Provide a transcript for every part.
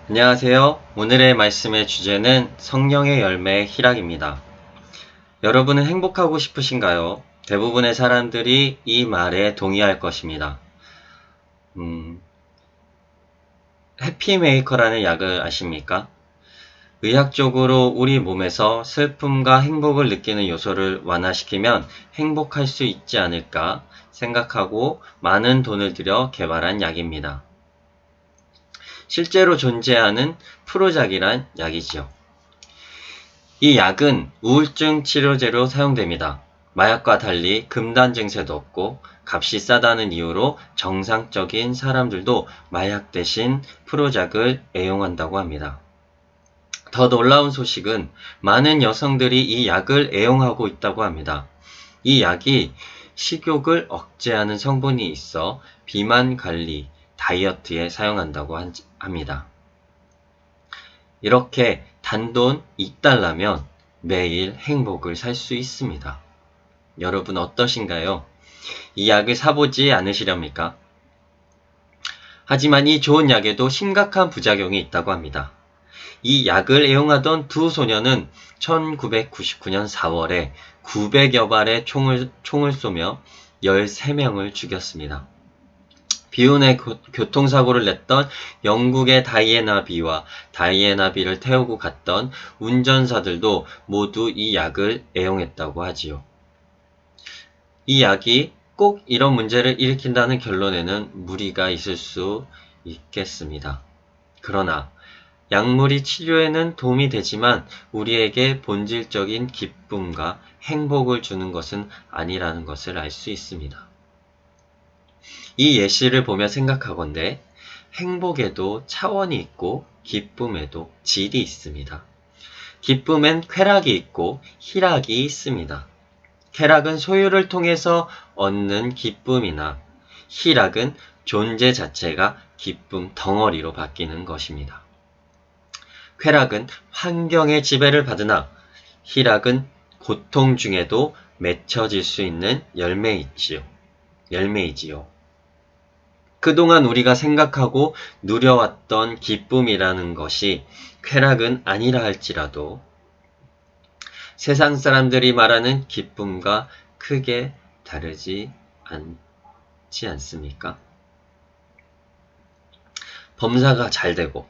안녕하세요. 오늘의 말씀의 주제는 성령의 열매 희락입니다. 여러분은 행복하고 싶으신가요? 대부분의 사람들이 이 말에 동의할 것입니다. 해피메이커라는 약을 아십니까? 의학적으로 우리 몸에서 슬픔과 행복을 느끼는 요소를 완화시키면 행복할 수 있지 않을까 생각하고 많은 돈을 들여 개발한 약입니다. 실제로 존재하는 프로작이란 약이지요. 이 약은 우울증 치료제로 사용됩니다. 마약과 달리 금단 증세도 없고 값이 싸다는 이유로 정상적인 사람들도 마약 대신 프로작을 애용한다고 합니다. 더 놀라운 소식은 많은 여성들이 이 약을 애용하고 있다고 합니다. 이 약이 식욕을 억제하는 성분이 있어 비만 관리, 다이어트에 사용한다고 합니다. 이렇게 단돈 2달러면 매일 행복을 살 수 있습니다. 여러분 어떠신가요? 이 약을 사보지 않으시렵니까? 하지만 이 좋은 약에도 심각한 부작용이 있다고 합니다. 이 약을 애용하던 두 소녀는 1999년 4월에 900여 발의 총을 쏘며 13명을 죽였습니다. 비운의 교통사고를 냈던 영국의 다이애나 비와 다이애나 비를 태우고 갔던 운전사들도 모두 이 약을 애용했다고 하지요. 이 약이 꼭 이런 문제를 일으킨다는 결론에는 무리가 있을 수 있겠습니다. 그러나 약물이 치료에는 도움이 되지만 우리에게 본질적인 기쁨과 행복을 주는 것은 아니라는 것을 알 수 있습니다. 이 예시를 보며 생각하건대 행복에도 차원이 있고 기쁨에도 질이 있습니다. 기쁨엔 쾌락이 있고 희락이 있습니다. 쾌락은 소유를 통해서 얻는 기쁨이나 희락은 존재 자체가 기쁨 덩어리로 바뀌는 것입니다. 쾌락은 환경의 지배를 받으나 희락은 고통 중에도 맺혀질 수 있는 열매이지요. 그동안 우리가 생각하고 누려왔던 기쁨이라는 것이 쾌락은 아니라 할지라도 세상 사람들이 말하는 기쁨과 크게 다르지 않지 않습니까? 범사가 잘 되고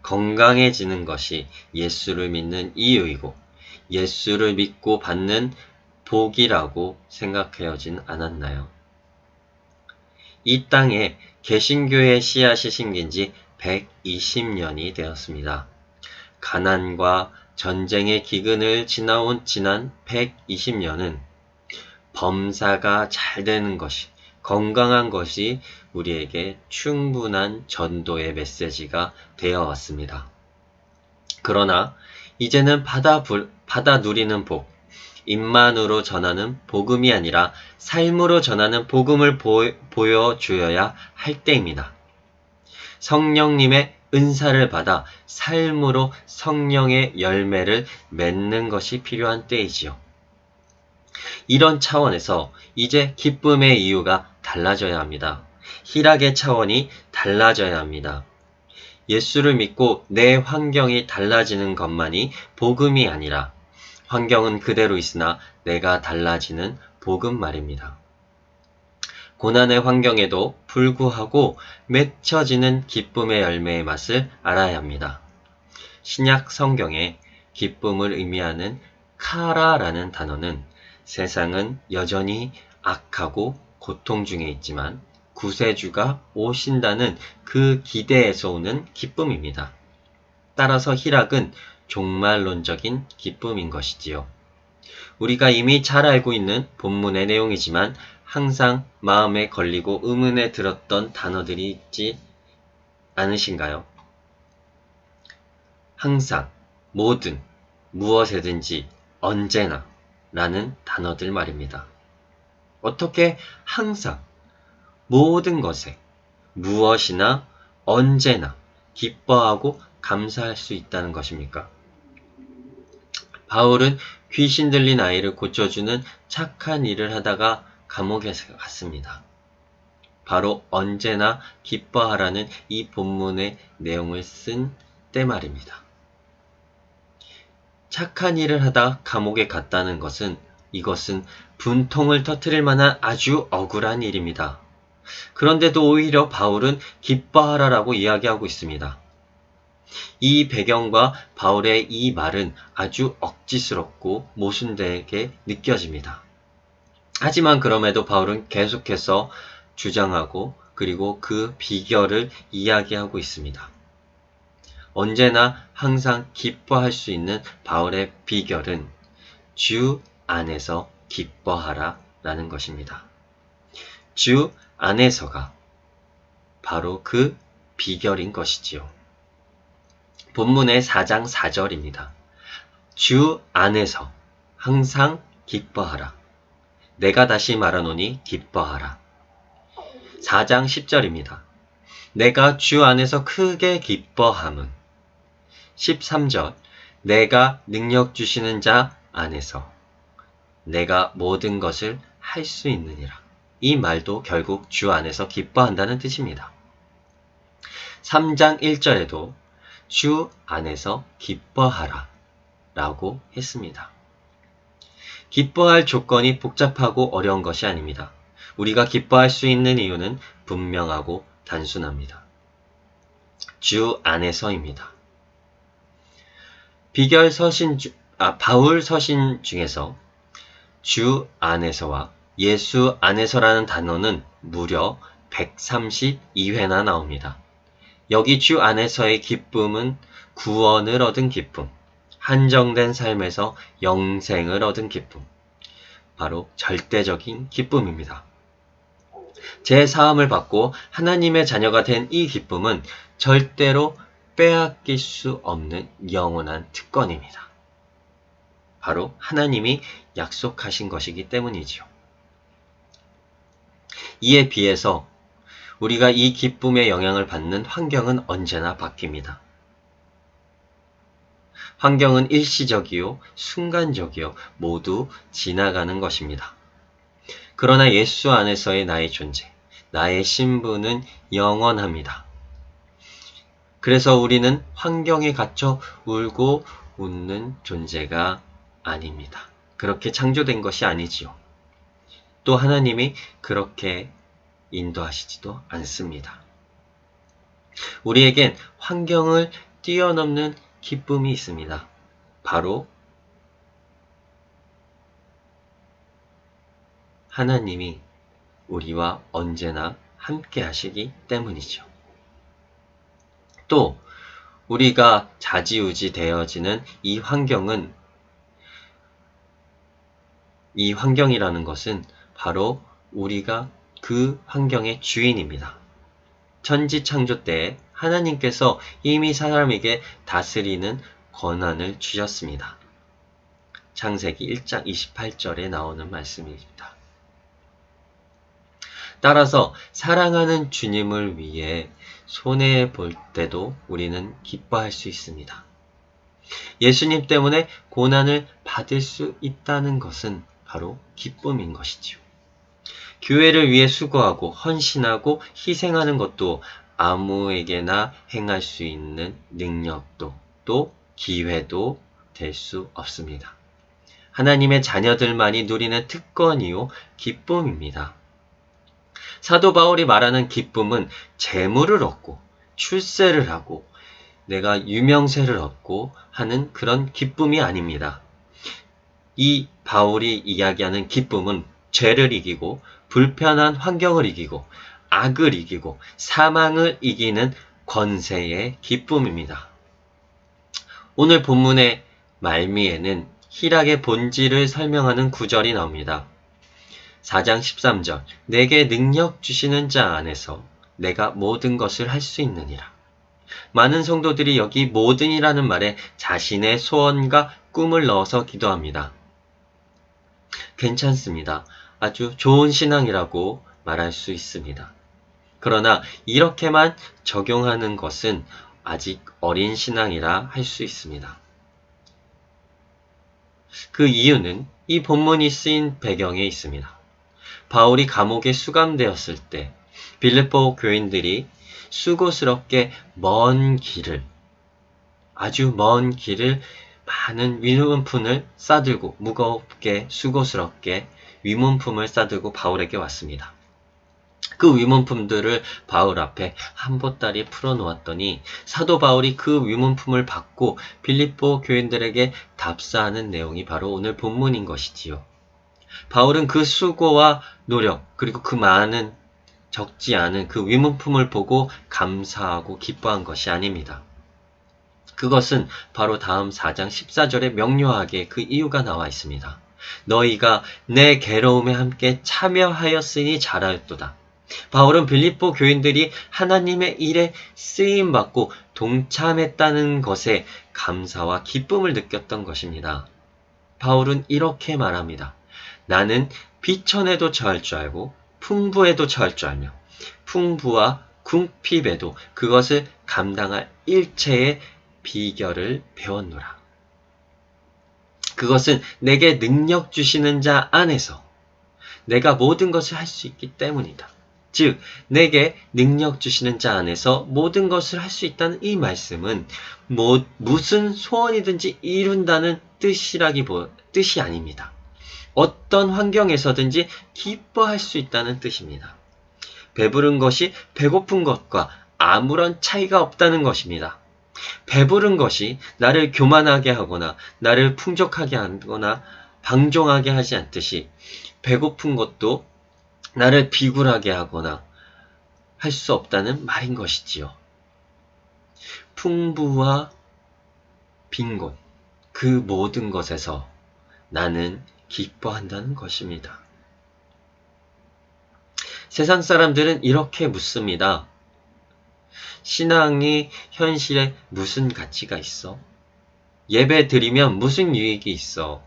건강해지는 것이 예수를 믿는 이유이고 예수를 믿고 받는 복이라고 생각해오진 않았나요? 이 땅에 개신교의 씨앗이 심긴 지 120년이 되었습니다. 가난과 전쟁의 기근을 지나온 지난 120년은 범사가 잘 되는 것이, 건강한 것이 우리에게 충분한 전도의 메시지가 되어 왔습니다. 그러나 이제는 받아 누리는 복, 입만으로 전하는 복음이 아니라 삶으로 전하는 복음을 보여주어야 할 때입니다. 성령님의 은사를 받아 삶으로 성령의 열매를 맺는 것이 필요한 때이지요. 이런 차원에서 이제 기쁨의 이유가 달라져야 합니다. 희락의 차원이 달라져야 합니다. 예수를 믿고 내 환경이 달라지는 것만이 복음이 아니라 환경은 그대로 있으나 내가 달라지는 복음 말입니다. 고난의 환경에도 불구하고 맺혀지는 기쁨의 열매의 맛을 알아야 합니다. 신약 성경에 기쁨을 의미하는 카라라는 단어는 세상은 여전히 악하고 고통 중에 있지만 구세주가 오신다는 그 기대에서 오는 기쁨입니다. 따라서 희락은 종말론적인 기쁨인 것이지요. 우리가 이미 잘 알고 있는 본문의 내용이지만 항상 마음에 걸리고 의문에 들었던 단어들이 있지 않으신가요? 항상, 모든, 무엇에든지, 언제나 라는 단어들 말입니다. 어떻게 항상, 모든 것에, 무엇이나, 언제나 기뻐하고 감사할 수 있다는 것입니까? 바울은 귀신 들린 아이를 고쳐주는 착한 일을 하다가 감옥에 갔습니다. 바로 언제나 기뻐하라는 이 본문의 내용을 쓴 때 말입니다. 착한 일을 하다 감옥에 갔다는 이것은 분통을 터뜨릴 만한 아주 억울한 일입니다. 그런데도 오히려 바울은 기뻐하라라고 이야기하고 있습니다. 이 배경과 바울의 이 말은 아주 억지스럽고 모순되게 느껴집니다. 하지만 그럼에도 바울은 계속해서 주장하고 그리고 그 비결을 이야기하고 있습니다. 언제나 항상 기뻐할 수 있는 바울의 비결은 주 안에서 기뻐하라 라는 것입니다. 주 안에서가 바로 그 비결인 것이지요. 본문의 4장 4절입니다. 주 안에서 항상 기뻐하라. 내가 다시 말하노니 기뻐하라. 4장 10절입니다. 내가 주 안에서 크게 기뻐함은 13절 내가 능력 주시는 자 안에서 내가 모든 것을 할 수 있느니라. 이 말도 결국 주 안에서 기뻐한다는 뜻입니다. 3장 1절에도 주 안에서 기뻐하라 라고 했습니다. 기뻐할 조건이 복잡하고 어려운 것이 아닙니다. 우리가 기뻐할 수 있는 이유는 분명하고 단순합니다. 주 안에서입니다. 바울 서신 중에서 주 안에서와 예수 안에서라는 단어는 무려 132회나 나옵니다. 여기 주 안에서의 기쁨은 구원을 얻은 기쁨, 한정된 삶에서 영생을 얻은 기쁨, 바로 절대적인 기쁨입니다. 제 사함을 받고 하나님의 자녀가 된 이 기쁨은 절대로 빼앗길 수 없는 영원한 특권입니다. 바로 하나님이 약속하신 것이기 때문이지요. 이에 비해서 우리가 이 기쁨의 영향을 받는 환경은 언제나 바뀝니다. 환경은 일시적이요, 순간적이요, 모두 지나가는 것입니다. 그러나 예수 안에서의 나의 존재, 나의 신분은 영원합니다. 그래서 우리는 환경에 갇혀 울고 웃는 존재가 아닙니다. 그렇게 창조된 것이 아니지요. 또 하나님이 그렇게 인도하시지도 않습니다. 우리에겐 환경을 뛰어넘는 기쁨이 있습니다. 바로 하나님이 우리와 언제나 함께 하시기 때문이죠. 또 우리가 좌지우지 되어지는 이 환경이라는 것은 바로 우리가 그 환경의 주인입니다. 천지창조 때에 하나님께서 이미 사람에게 다스리는 권한을 주셨습니다. 창세기 1장 28절에 나오는 말씀입니다. 따라서 사랑하는 주님을 위해 손해볼 때도 우리는 기뻐할 수 있습니다. 예수님 때문에 고난을 받을 수 있다는 것은 바로 기쁨인 것이지요. 교회를 위해 수고하고 헌신하고 희생하는 것도 아무에게나 행할 수 있는 능력도 또 기회도 될 수 없습니다. 하나님의 자녀들만이 누리는 특권이요 기쁨입니다. 사도 바울이 말하는 기쁨은 재물을 얻고 출세를 하고 내가 유명세를 얻고 하는 그런 기쁨이 아닙니다. 이 바울이 이야기하는 기쁨은 죄를 이기고 불편한 환경을 이기고 악을 이기고 사망을 이기는 권세의 기쁨입니다. 오늘 본문의 말미에는 희락의 본질을 설명하는 구절이 나옵니다. 4장 13절 내게 능력 주시는 자 안에서 내가 모든 것을 할 수 있느니라. 많은 성도들이 여기 모든이라는 말에 자신의 소원과 꿈을 넣어서 기도합니다. 괜찮습니다. 아주 좋은 신앙이라고 말할 수 있습니다. 그러나 이렇게만 적용하는 것은 아직 어린 신앙이라 할 수 있습니다. 그 이유는 이 본문이 쓰인 배경에 있습니다. 바울이 감옥에 수감되었을 때 빌립보 교인들이 수고스럽게 먼 길을 아주 먼 길을 많은 위문품을 싸들고 무겁게 수고스럽게 위문품을 싸들고 바울에게 왔습니다. 그 위문품들을 바울 앞에 한 보따리 풀어놓았더니 사도 바울이 그 위문품을 받고 빌립보 교인들에게 답사하는 내용이 바로 오늘 본문인 것이지요. 바울은 그 수고와 노력 그리고 그 많은 적지 않은 그 위문품을 보고 감사하고 기뻐한 것이 아닙니다. 그것은 바로 다음 4장 14절에 명료하게 그 이유가 나와 있습니다. 너희가 내 괴로움에 함께 참여하였으니 잘하였도다. 바울은 빌립보 교인들이 하나님의 일에 쓰임받고 동참했다는 것에 감사와 기쁨을 느꼈던 것입니다. 바울은 이렇게 말합니다. 나는 비천에도 처할 줄 알고 풍부에도 처할 줄 알며 풍부와 궁핍에도 그것을 감당할 일체의 비결을 배웠노라. 그것은 내게 능력 주시는 자 안에서 내가 모든 것을 할 수 있기 때문이다. 즉 내게 능력 주시는 자 안에서 모든 것을 할 수 있다는 이 말씀은 무슨 소원이든지 이룬다는 뜻이 아닙니다. 어떤 환경에서든지 기뻐할 수 있다는 뜻입니다. 배부른 것이 배고픈 것과 아무런 차이가 없다는 것입니다. 배부른 것이 나를 교만하게 하거나 나를 풍족하게 하거나 방종하게 하지 않듯이 배고픈 것도 나를 비굴하게 하거나 할 수 없다는 말인 것이지요. 풍부와 빈곤, 그 모든 것에서 나는 기뻐한다는 것입니다. 세상 사람들은 이렇게 묻습니다. 신앙이 현실에 무슨 가치가 있어? 예배 드리면 무슨 유익이 있어?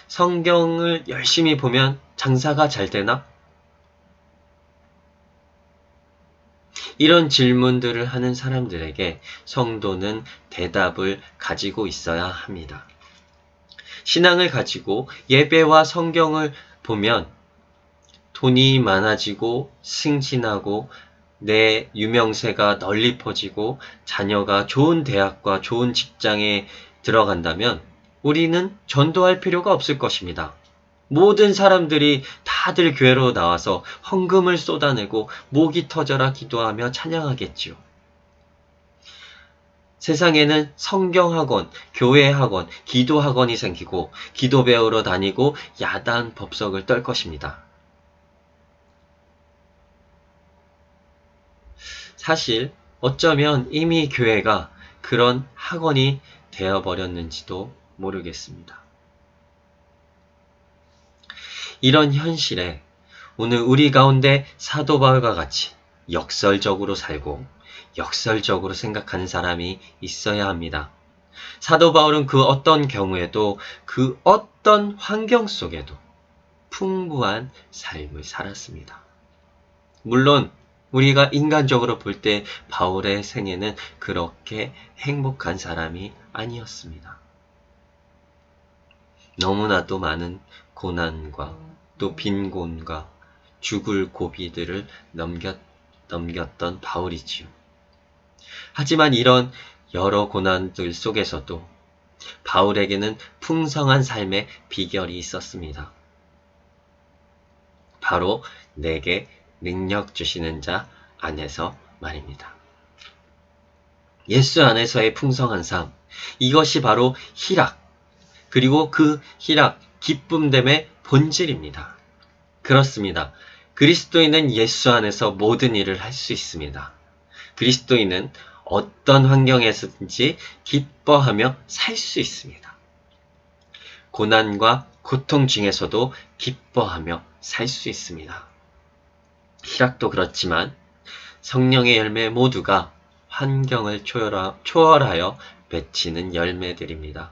성경을 열심히 보면 장사가 잘 되나? 이런 질문들을 하는 사람들에게 성도는 대답을 가지고 있어야 합니다. 신앙을 가지고 예배와 성경을 보면 돈이 많아지고 승진하고 내 유명세가 널리 퍼지고 자녀가 좋은 대학과 좋은 직장에 들어간다면 우리는 전도할 필요가 없을 것입니다. 모든 사람들이 다들 교회로 나와서 헌금을 쏟아내고 목이 터져라 기도하며 찬양하겠지요. 세상에는 성경학원, 교회학원, 기도학원이 생기고 기도 배우러 다니고 야단 법석을 떨 것입니다. 사실 어쩌면 이미 교회가 그런 학원이 되어버렸는지도 모르겠습니다. 이런 현실에 오늘 우리 가운데 사도 바울과 같이 역설적으로 살고 역설적으로 생각하는 사람이 있어야 합니다. 사도 바울은 그 어떤 경우에도 그 어떤 환경 속에도 풍부한 삶을 살았습니다. 물론 우리가 인간적으로 볼 때 바울의 생애는 그렇게 행복한 사람이 아니었습니다. 너무나도 많은 고난과 또 빈곤과 죽을 고비들을 넘겼던 바울이지요. 하지만 이런 여러 고난들 속에서도 바울에게는 풍성한 삶의 비결이 있었습니다. 바로 내게 능력 주시는 자 안에서 말입니다. 예수 안에서의 풍성한 삶, 이것이 바로 희락, 그리고 그 희락, 기쁨됨의 본질입니다. 그렇습니다. 그리스도인은 예수 안에서 모든 일을 할 수 있습니다. 그리스도인은 어떤 환경에서든지 기뻐하며 살 수 있습니다. 고난과 고통 중에서도 기뻐하며 살 수 있습니다. 희락도 그렇지만 성령의 열매 모두가 환경을 초월하여 맺히는 열매들입니다.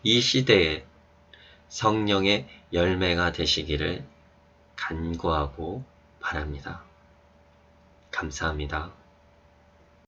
이 시대에 성령의 열매가 되시기를 간구하고 바랍니다. 감사합니다.